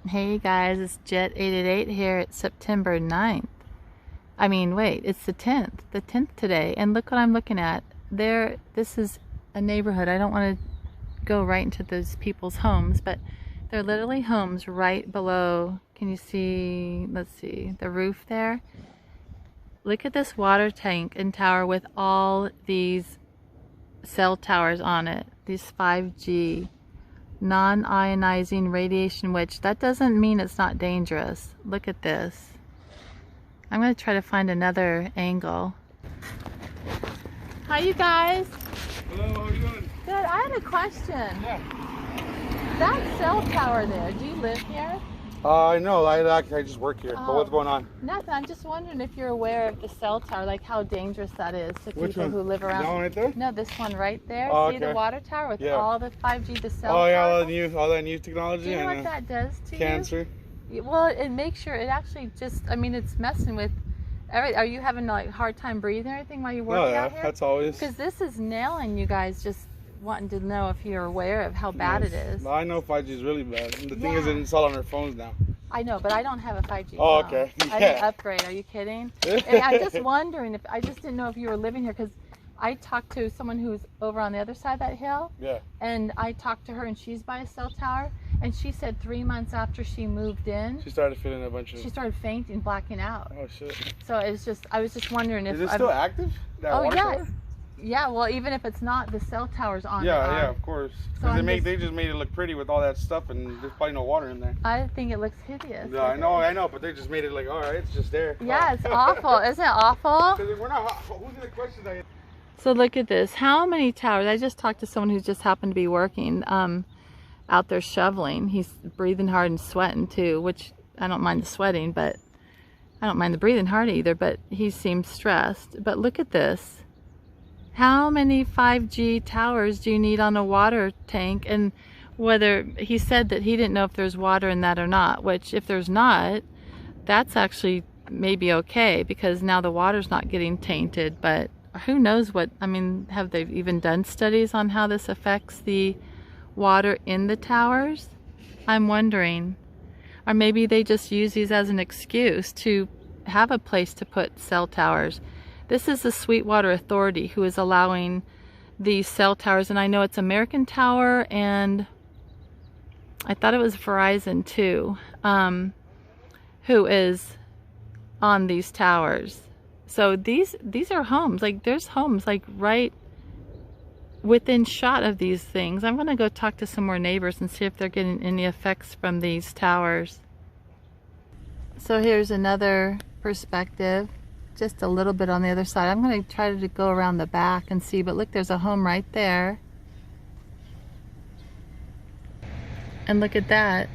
Hey guys, it's Jet888 here. It's September 9th. I mean, wait, it's the 10th. The 10th today. And look what I'm looking at. This is a neighborhood. I don't want to go right into those people's homes, but they're literally homes right below. Can you see, let's see, the roof there? Look at this water tank and tower with all these cell towers on it. These 5G. Non-ionizing radiation, which that doesn't mean it's not dangerous. Look at this. I'm going to try to find another angle. Hi you guys. Hello, how are you doing? Good. I had a question. Yeah. That cell tower there, do you live here? No, I just work here. But what's going on? Nothing. I'm just wondering if you're aware of the cell tower, like how dangerous that is to Which people one? who live around. That one right there? No, this one right there. Oh, See okay. the water tower with Yeah. all the 5G, the cell Oh yeah, tower? all that new technology. Do you know and what that does to cancer. you? Well, it makes sure it actually just, I mean, it's messing with are you having like hard time breathing or anything while you're working No, yeah, out here? that's always. Because this is nailing you guys, just wanting to know if you're aware of how bad it is. I know 5G is really bad. And the thing Yeah. is, it's all on our phones now. I know, but I don't have a 5G Oh, phone. okay. I Yeah. didn't upgrade. Are you kidding? And I'm just wondering I just didn't know if you were living here, because I talked to someone who's over on the other side of that hill. Yeah. And I talked to her, and she's by a cell tower, and she said 3 months after she moved in, She started feeling a bunch of. she started fainting, blacking out. Oh shit. So it's just, I was just wondering if Is it still active? That water yeah. tower? Yeah, well, even if it's not, the cell tower's on. Yeah, of course. So Because they just made it look pretty with all that stuff, and there's probably no water in there. I think it looks hideous. Yeah, I know, but they just made it like, all right, it's just there. Yeah, it's awful. Isn't it awful? Because we're not. Who's the question that? So look at this. How many towers? I just talked to someone who just happened to be working out there shoveling. He's breathing hard and sweating too, which I don't mind the sweating, but I don't mind the breathing hard either, but he seems stressed. But look at this. How many 5G towers do you need on a water tank? And whether he said that he didn't know if there's water in that or not, which if there's not, that's actually maybe okay, because now the water's not getting tainted. But who knows what, I mean, have they even done studies on how this affects the water in the towers? I'm wondering. Or maybe they just use these as an excuse to have a place to put cell towers. This is the Sweetwater Authority who is allowing these cell towers, and I know it's American Tower, and I thought it was Verizon too, who is on these towers. So these are homes, like there's homes like right within shot of these things. I'm gonna go talk to some more neighbors and see if they're getting any effects from these towers. So here's another perspective, just a little bit on the other side. I'm going to try to go around the back and see, but look, there's a home right there. And look at that.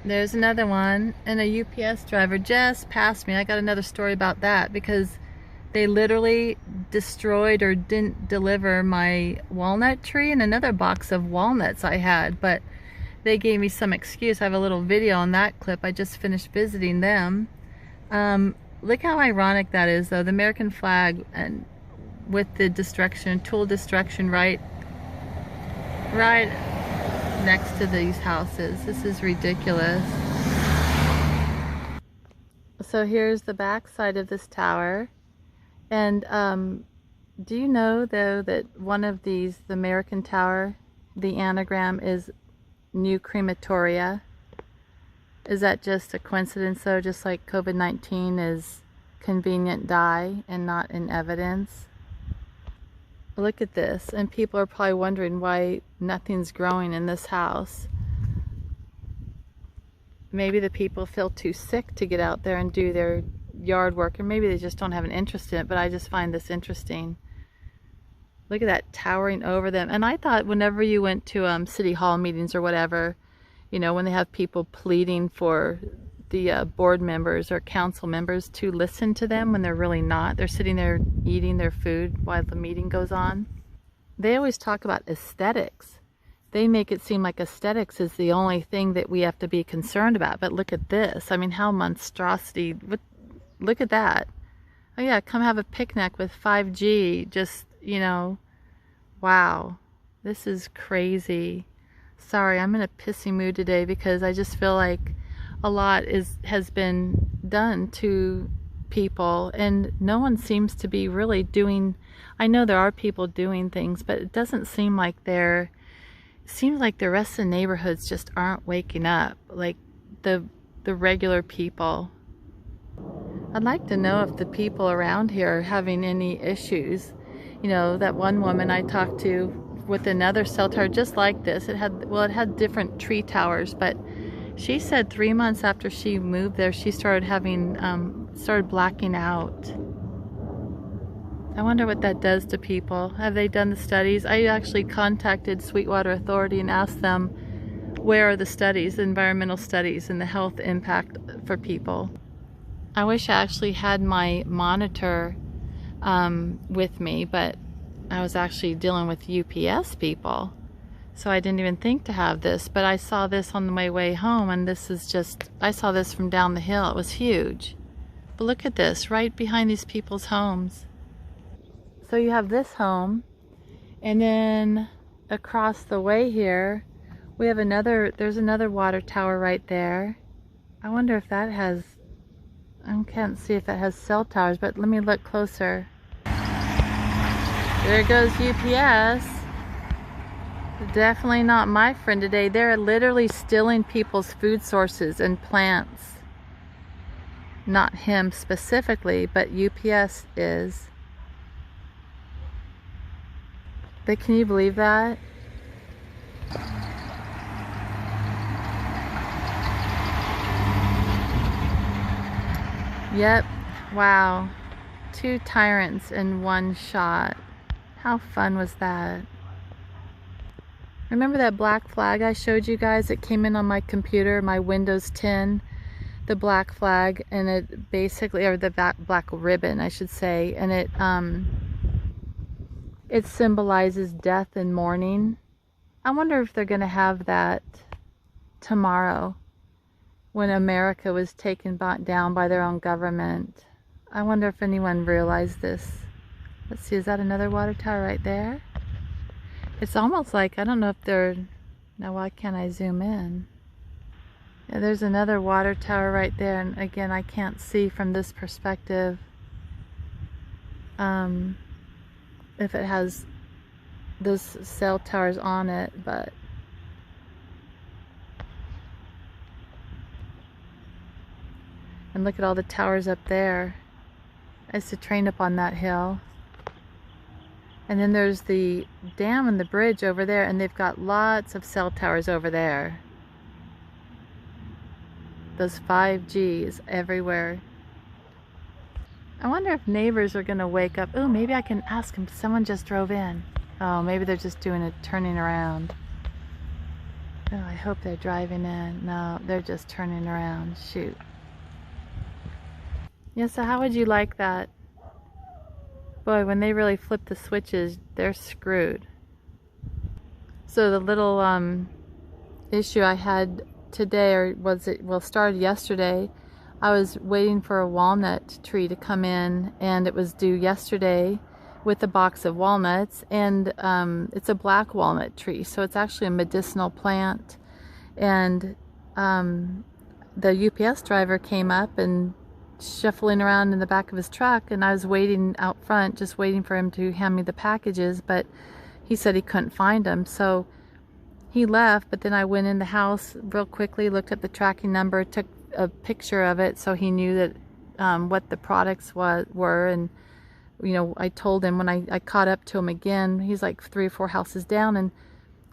There's another one, and a UPS driver just passed me. I got another story about that, because they literally destroyed or didn't deliver my walnut tree and another box of walnuts I had, but they gave me some excuse. I have a little video on that clip. I just finished visiting them. Look how ironic that is, though. The American flag and with the destruction, tool destruction right next to these houses. This is ridiculous. So here's the back side of this tower. And do you know, though, that one of these, the American Tower, the anagram is New Crematoria? Is that just a coincidence, though, just like COVID-19 is convenient dye and not in evidence? Look at this, and people are probably wondering why nothing's growing in this house. Maybe the people feel too sick to get out there and do their yard work, or maybe they just don't have an interest in it, but I just find this interesting. Look at that towering over them. And I thought whenever you went to city hall meetings or whatever, you know, when they have people pleading for the board members or council members to listen to them when they're really not. They're sitting there eating their food while the meeting goes on. They always talk about aesthetics. They make it seem like aesthetics is the only thing that we have to be concerned about. But look at this. I mean, how monstrosity. Look at that. Oh yeah, come have a picnic with 5G. Just, you know, wow. This is crazy. Sorry, I'm in a pissy mood today because I just feel like a lot has been done to people, and no one seems to be really doing. I know there are people doing things, but it doesn't seem like it seems like the rest of the neighborhoods just aren't waking up, like the regular people. I'd like to know if the people around here are having any issues. You know, that one woman I talked to with another cell tower just like this, it had different tree towers, but she said 3 months after she moved there, she started started blacking out. I wonder what that does to people. Have they done the studies? I actually contacted Sweetwater Authority and asked them, where are the studies, the environmental studies, and the health impact for people? I wish I actually had my monitor with me, but I was actually dealing with UPS people, so I didn't even think to have this. But I saw this on my way home, and this is just, I saw this from down the hill. It was huge. But look at this, right behind these people's homes. So you have this home, and then across the way here, we have there's another water tower right there. I wonder if that has, I can't see if it has cell towers, but let me look closer. There goes UPS. Definitely not my friend today. They're literally stealing people's food sources and plants. Not him specifically, but UPS is. But can you believe that? Yep. Wow. 2 tyrants in one shot. How fun was that? Remember that black flag I showed you guys? It came in on my computer, my Windows 10, the black flag, and it basically, or the black ribbon, I should say, and it symbolizes death and mourning. I wonder if they're going to have that tomorrow when America was taken down by their own government. I wonder if anyone realized this. Let's see, is that another water tower right there? It's almost like, I don't know if they're, now why can't I zoom in? Yeah, there's another water tower right there, and again, I can't see from this perspective if it has those cell towers on it, but and look at all the towers up there. I used to train up on that hill. And then there's the dam and the bridge over there, and they've got lots of cell towers over there. Those 5Gs everywhere. I wonder if neighbors are gonna wake up. Oh, maybe I can ask them. Someone just drove in. Oh, maybe they're just doing a turning around. Oh, I hope they're driving in. No, they're just turning around. Shoot. Yeah, so how would you like that? Boy, when they really flip the switches, they're screwed. So the little issue I had today, or started yesterday, I was waiting for a walnut tree to come in, and it was due yesterday with a box of walnuts, and it's a black walnut tree, so it's actually a medicinal plant. And the UPS driver came up and shuffling around in the back of his truck, and I was waiting out front, just waiting for him to hand me the packages, but he said he couldn't find them, so he left. But then I went in the house real quickly, looked up the tracking number, took a picture of it so he knew that what the products were, and you know, I told him when I caught up to him again, he's like 3 or 4 houses down, and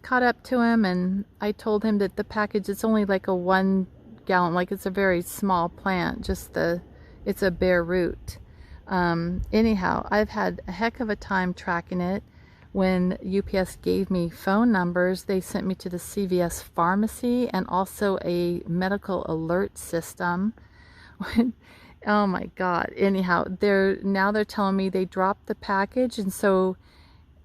caught up to him, and I told him that the package, it's only like a 1 gallon, like it's a very small plant, just it's a bare root. Anyhow, I've had a heck of a time tracking it. When UPS gave me phone numbers, they sent me to the CVS pharmacy and also a medical alert system. Oh my God. Anyhow, they're telling me they dropped the package, and so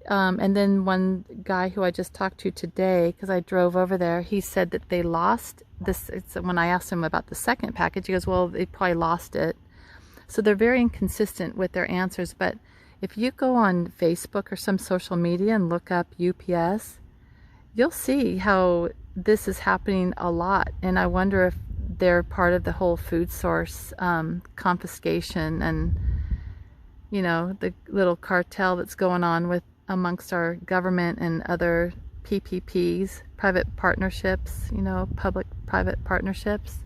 and then one guy who I just talked to today, because I drove over there, he said that they lost this. When I asked him about the second package, he goes, well, they probably lost it. So they're very inconsistent with their answers. But if you go on Facebook or some social media and look up UPS, you'll see how this is happening a lot. And I wonder if they're part of the whole food source confiscation and, you know, the little cartel that's going on with amongst our government and other PPPs, private partnerships, you know, public-private partnerships.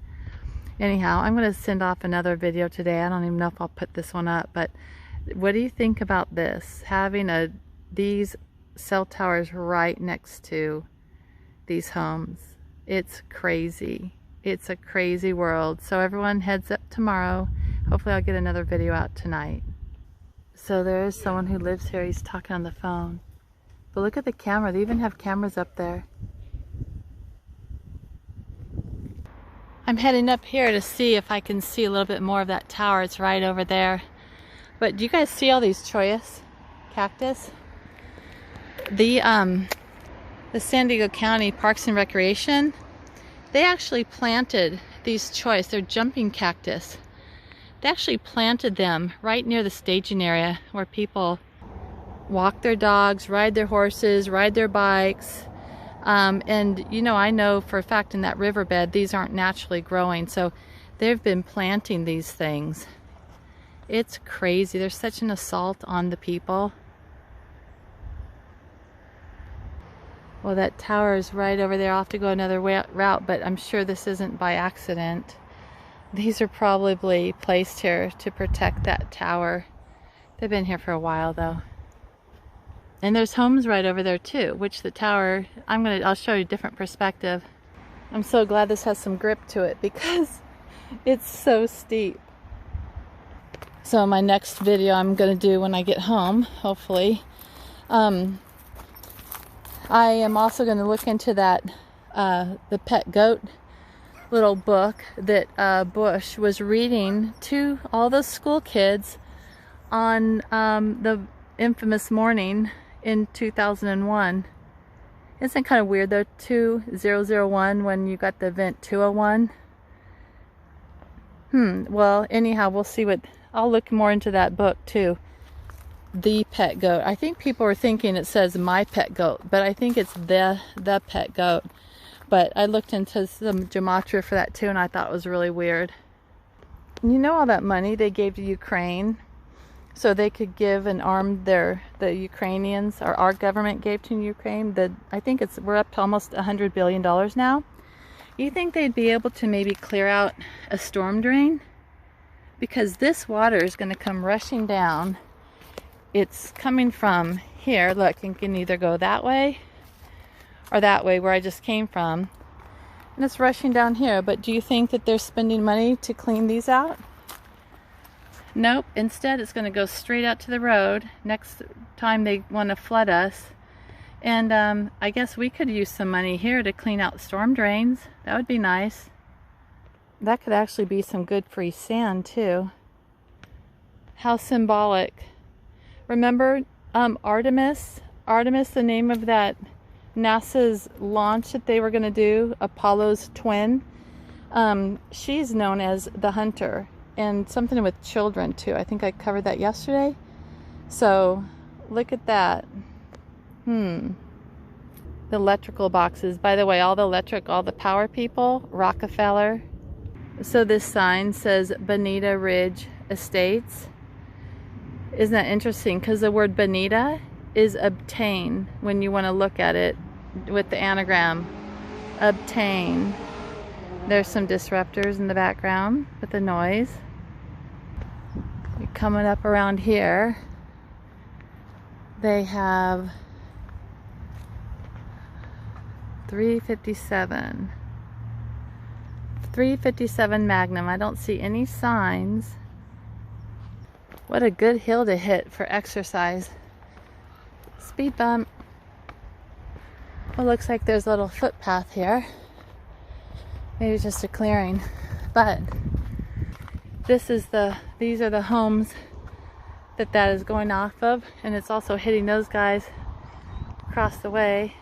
Anyhow, I'm going to send off another video today. I don't even know if I'll put this one up, but what do you think about this? Having these cell towers right next to these homes. It's crazy. It's a crazy world. So everyone heads up tomorrow. Hopefully I'll get another video out tonight. So there is someone who lives here. He's talking on the phone. But look at the camera. They even have cameras up there. I'm heading up here to see if I can see a little bit more of that tower. It's right over there. But do you guys see all these cholla cactus? The San Diego County Parks and Recreation, they actually planted these cholla. They're jumping cactus. They actually planted them right near the staging area where people walk their dogs, ride their horses, ride their bikes. And you know, I know for a fact in that riverbed these aren't naturally growing, so they've been planting these things. It's crazy. There's such an assault on the people. Well, that tower is right over there. I'll have to go another route, but I'm sure this isn't by accident. These are probably placed here to protect that tower. They've been here for a while though. And there's homes right over there too, which the tower, I'll show you a different perspective. I'm so glad this has some grip to it because it's so steep. So my next video I'm going to do when I get home, hopefully, I am also going to look into that, the pet goat little book that Bush was reading to all those school kids on the infamous morning in 2001. Isn't it kind of weird though, 2001 when you got the event 201? Well, anyhow, we'll see what, I'll look more into that book too. The pet goat. I think people are thinking it says my pet goat, but I think it's the pet goat. But I looked into some gematria for that too, and I thought it was really weird. You know, all that money they gave to Ukraine so they could give and arm the Ukrainians, or our government gave to Ukraine. I think we're up to almost $100 billion now. You think they'd be able to maybe clear out a storm drain? Because this water is going to come rushing down. It's coming from here. Look, it can either go that way or that way where I just came from. And it's rushing down here. But do you think that they're spending money to clean these out? Nope. Instead, it's going to go straight out to the road next time they want to flood us. And I guess we could use some money here to clean out storm drains. That would be nice. That could actually be some good free sand too. How symbolic. Remember Artemis, the name of that NASA's launch that they were going to do, Apollo's twin? She's known as the Hunter, and something with children too. I think I covered that yesterday. So look at that. The electrical boxes. By the way, all the power people, Rockefeller. So this sign says Bonita Ridge Estates. Isn't that interesting? Because the word Bonita is obtain when you want to look at it with the anagram. Obtain. There's some disruptors in the background with the noise. You're coming up around here. They have 357 Magnum. I don't see any signs. What a good hill to hit for exercise. Speed bump. Well, looks like there's a little footpath here. Maybe it's just a clearing. But these are the homes that is going off of, and it's also hitting those guys across the way.